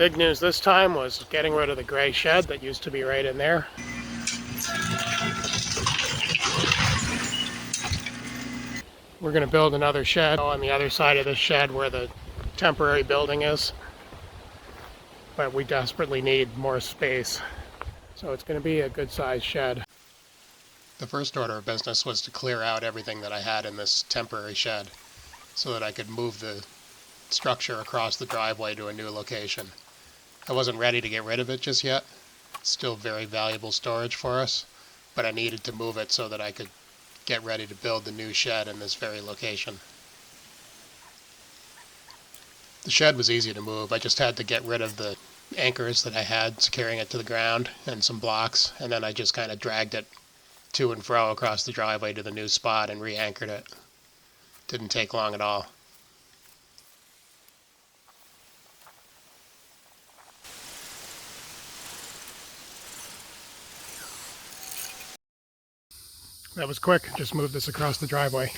Big news this time was getting rid of the gray shed that used to be right in there. We're going to build another shed on the other side of this shed where the temporary building is. But we desperately need more space. So it's going to be a good sized shed. The first order of business was to clear out everything that I had in this temporary shed so that I could move the structure across the driveway to a new location. I wasn't ready to get rid of it just yet. It's still very valuable storage for us, but I needed to move it so that I could get ready to build the new shed in this very location. The shed was easy to move. I just had to get rid of the anchors that I had securing it to the ground and some blocks, and then I just kind of dragged it to and fro across the driveway to the new spot and re-anchored it. Didn't take long at all. That was quick, just moved this across the driveway.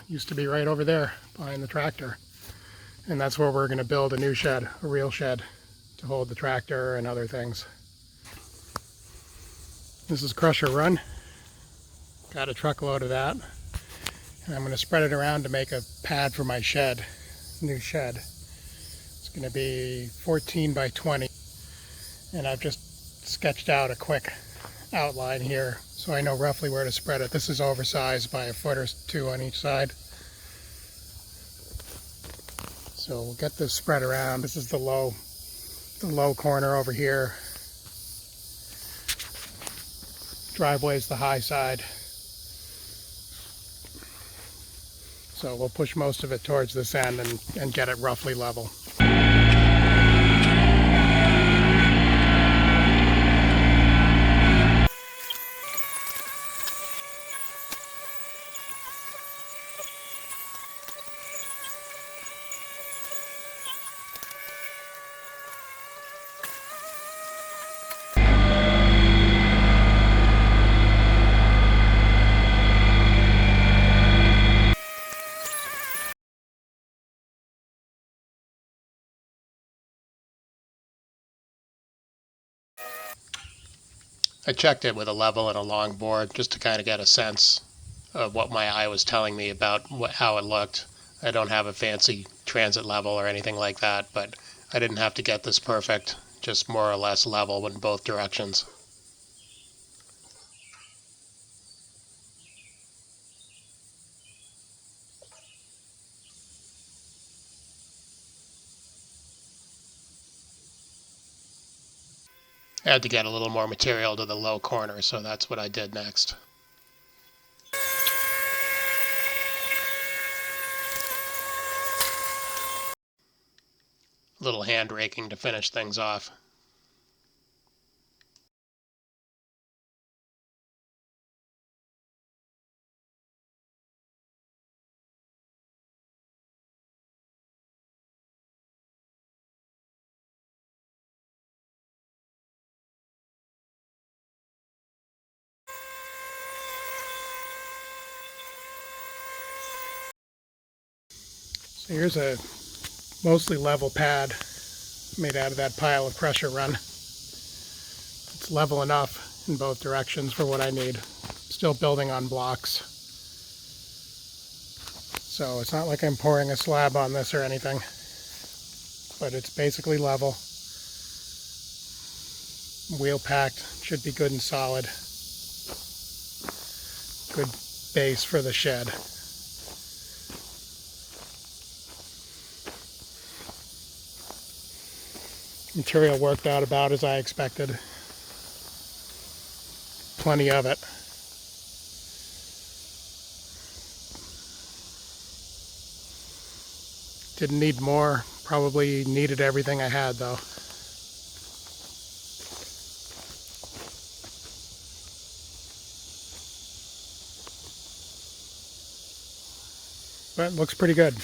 Used to be right over there behind the tractor. And that's where we're going to build a new shed, a real shed, to hold the tractor and other things. This is crusher run. Got a truckload of that. And I'm going to spread it around to make a pad for my shed, new shed. It's going to be 14 by 20. And I've just sketched out a quick outline here so I know roughly where to spread it. This is oversized by a foot or two on each side. So we'll get this spread around. This is the low corner over here. Driveway is the high side. So we'll push most of it towards this end and get it roughly level. I checked it with a level and a long board just to kind of get a sense of what my eye was telling me about how it looked. I don't have a fancy transit level or anything like that, but I didn't have to get this perfect, just more or less level in both directions. I had to get a little more material to the low corner, so that's what I did next. A little hand raking to finish things off. So here's a mostly level pad made out of that pile of crusher run. It's level enough in both directions for what I need. Still building on blocks. So it's not like I'm pouring a slab on this or anything, but it's basically level. Wheel packed, should be good and solid. Good base for the shed. Material worked out about as I expected. Plenty of it. Didn't need more. Probably needed everything I had though. But it looks pretty good.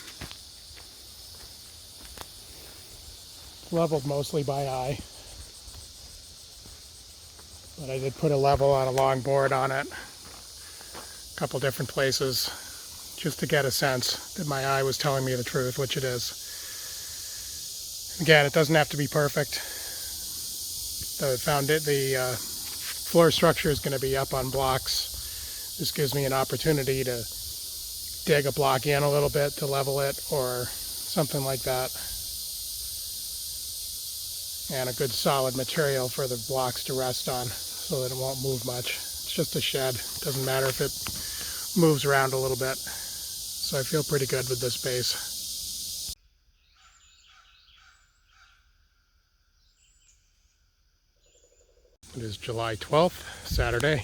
Leveled mostly by eye, but I did put a level on a long board on it, a couple different places, just to get a sense that my eye was telling me the truth, which it is. Again, it doesn't have to be perfect. The floor structure is going to be up on blocks. This gives me an opportunity to dig a block in a little bit to level it or something like that. And a good solid material for the blocks to rest on so that it won't move much. It's just a shed. It doesn't matter if it moves around a little bit. So I feel pretty good with this base. It is July 12th, Saturday.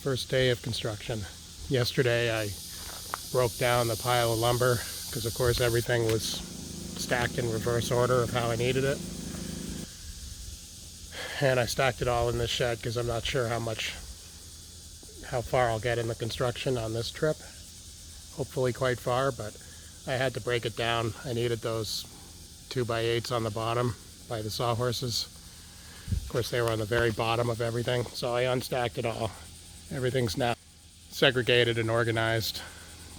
First day of construction. Yesterday I broke down the pile of lumber because of course everything was stacked in reverse order of how I needed it. And I stacked it all in this shed because I'm not sure how far I'll get in the construction on this trip. Hopefully quite far, but I had to break it down. I needed those 2x8s on the bottom by the sawhorses. Of course, they were on the very bottom of everything, so I unstacked it all. Everything's now segregated and organized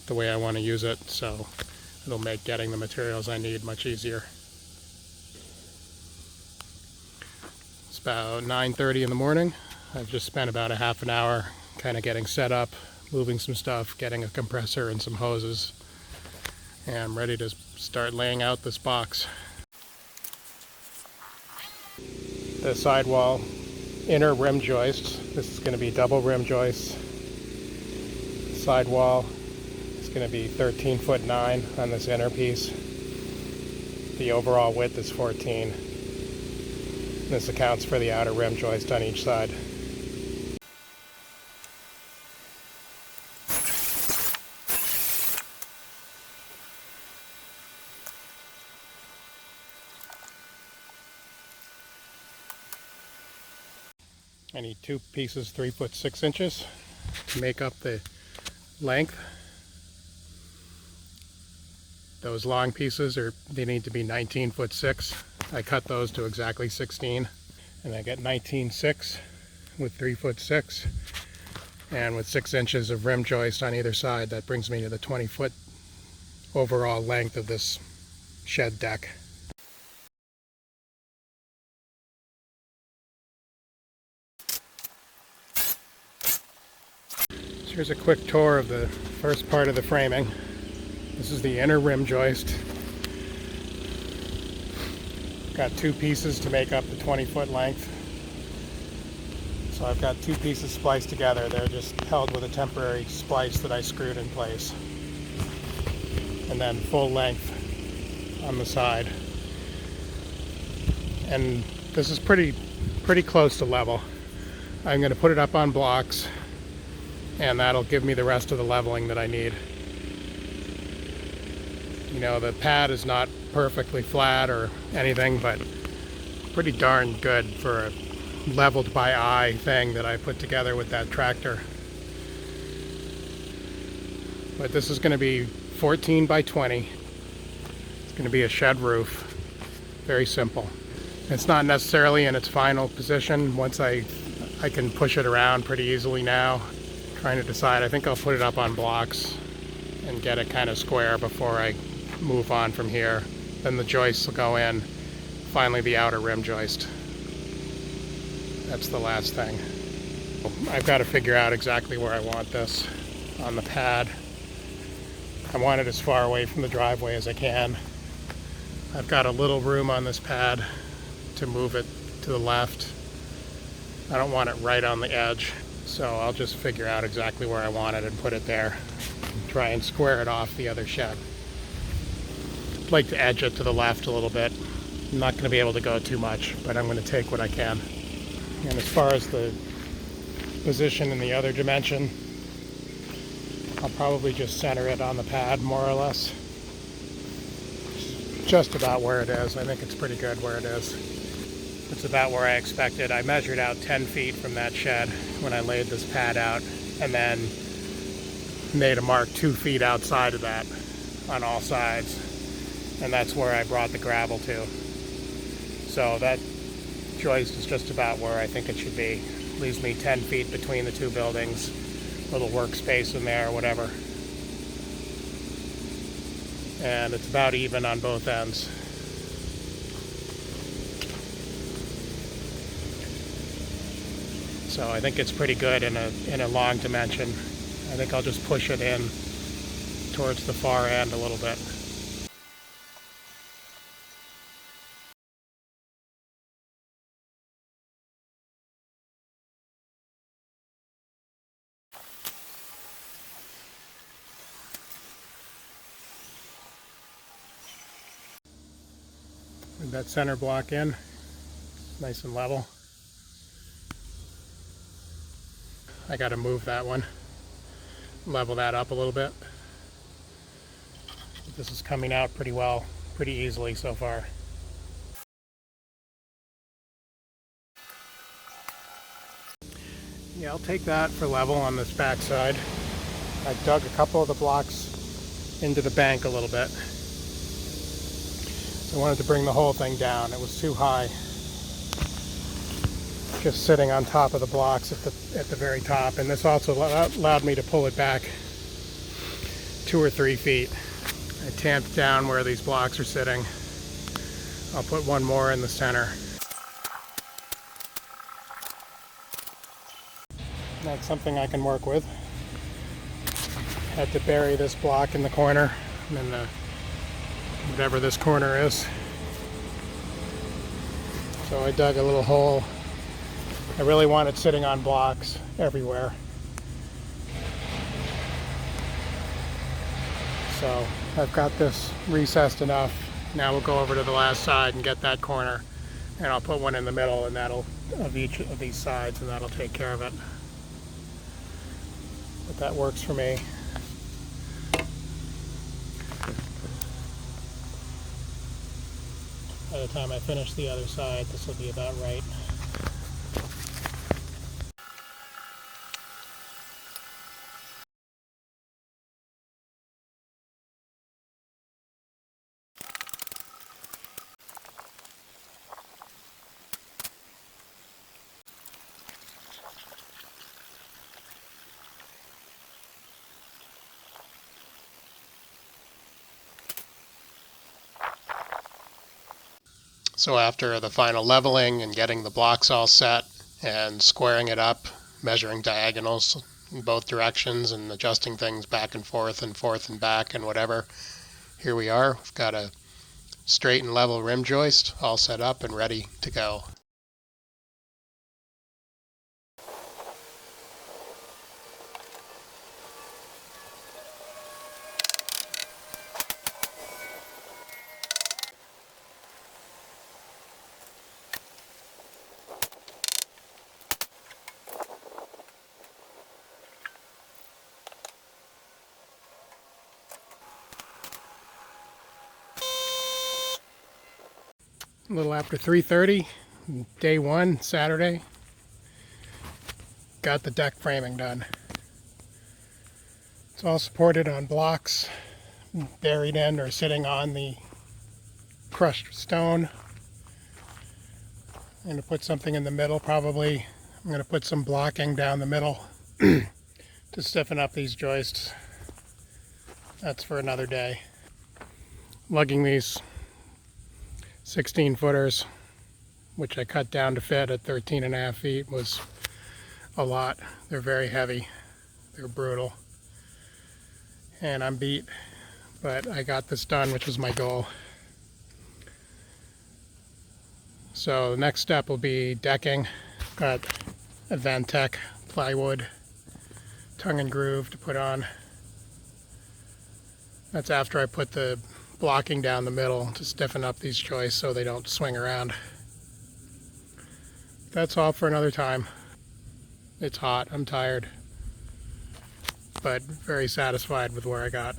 the way I want to use it, so it'll make getting the materials I need much easier. It's about 9:30 in the morning. I've just spent about a half an hour kind of getting set up, moving some stuff, getting a compressor and some hoses, and I'm ready to start laying out this box. The sidewall inner rim joists, this is going to be double rim joists. Sidewall is going to be 13'9" on this inner piece. The overall width is 14. This accounts for the outer rim joist on each side. I need two pieces 3 foot 6 inches to make up the length. Those long pieces they need to be 19 foot 6. I cut those to exactly 16, and I get 19.6 with 3 foot 6, and with 6 inches of rim joist on either side, that brings me to the 20 foot overall length of this shed deck. Here's a quick tour of the first part of the framing. This is the inner rim joist. Got two pieces to make up the 20 foot length. So I've got two pieces spliced together. They're just held with a temporary splice that I screwed in place. And then full length on the side. And this is pretty close to level. I'm going to put it up on blocks, and that'll give me the rest of the leveling that I need. You know, the pad is not perfectly flat or anything, but pretty darn good for a leveled by eye thing that I put together with that tractor. But this is going to be 14 by 20. It's going to be a shed roof. Very simple. It's not necessarily in its final position. Once I can push it around pretty easily now. Trying to decide, I think I'll put it up on blocks and get it kind of square before I move on from here. Then the joists will go in. Finally, the outer rim joist. That's the last thing. I've got to figure out exactly where I want this on the pad. I want it as far away from the driveway as I can. I've got a little room on this pad to move it to the left. I don't want it right on the edge. So I'll just figure out exactly where I want it and put it there. Try and square it off the other shed. I'd like to edge it to the left a little bit. I'm not going to be able to go too much, but I'm going to take what I can. And as far as the position in the other dimension, I'll probably just center it on the pad more or less. Just about where it is. I think it's pretty good where it is. It's about where I expected. I measured out 10 feet from that shed when I laid this pad out, and then made a mark 2 feet outside of that on all sides. And that's where I brought the gravel to. So that joist is just about where I think it should be. Leaves me 10 feet between the two buildings, little workspace in there or whatever. and it's about even on both ends. So I think it's pretty good in a long dimension. I think I'll just push it in towards the far end a little bit. Move that center block in, nice and level. I got to move that one, level that up a little bit. This is coming out pretty well, pretty easily so far. Yeah, I'll take that for level on this back side. I dug a couple of the blocks into the bank a little bit. So I wanted to bring the whole thing down. It was too high. Just sitting on top of the blocks at the very top. And this also allowed me to pull it back 2 or 3 feet. I tamped down where these blocks are sitting. I'll put one more in the center. That's something I can work with. Had to bury this block in the corner, and then whatever this corner is. So I dug a little hole. I really want it sitting on blocks everywhere. So I've got this recessed enough. Now we'll go over to the last side and get that corner, and I'll put one in the middle, and that'll of each of these sides, and that'll take care of it. But that works for me. By the time I finish the other side, this will be about right. So after the final leveling and getting the blocks all set and squaring it up, measuring diagonals in both directions and adjusting things back and forth and back and whatever, here we are. We've got a straight and level rim joist all set up and ready to go. A little after 3:30, day 1, Saturday. Got the deck framing done. It's all supported on blocks, buried in or sitting on the crushed stone. I'm going to put something in the middle probably. I'm going to put some blocking down the middle to stiffen up these joists. That's for another day. Lugging these 16 footers, which I cut down to fit at 13.5 feet, was a lot. They're very heavy. They're brutal. And I'm beat, but I got this done, which was my goal. So the next step will be decking. Got Advantech plywood, tongue and groove to put on. That's after I put the blocking down the middle to stiffen up these joists so they don't swing around. That's all for another time. It's hot, I'm tired, but very satisfied with where I got.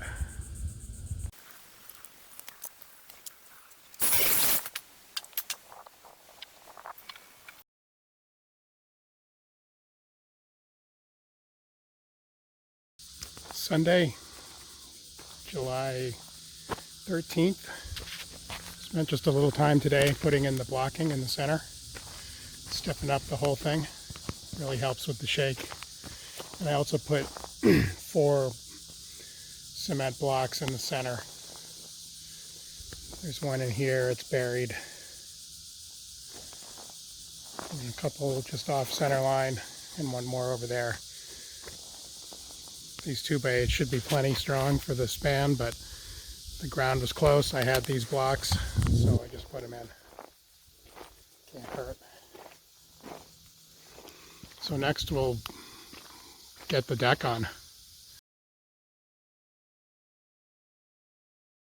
Sunday, July 13th. Spent just a little time today putting in the blocking in the center. Stiffen up the whole thing. Really helps with the shake. And I also put 4 cement blocks in the center There's one in here, it's buried. And a couple just off center line, and one more over there. These 2x8 should be plenty strong for the span, but the ground was close. I had these blocks, so I just put them in. Can't hurt. So next we'll get the deck on.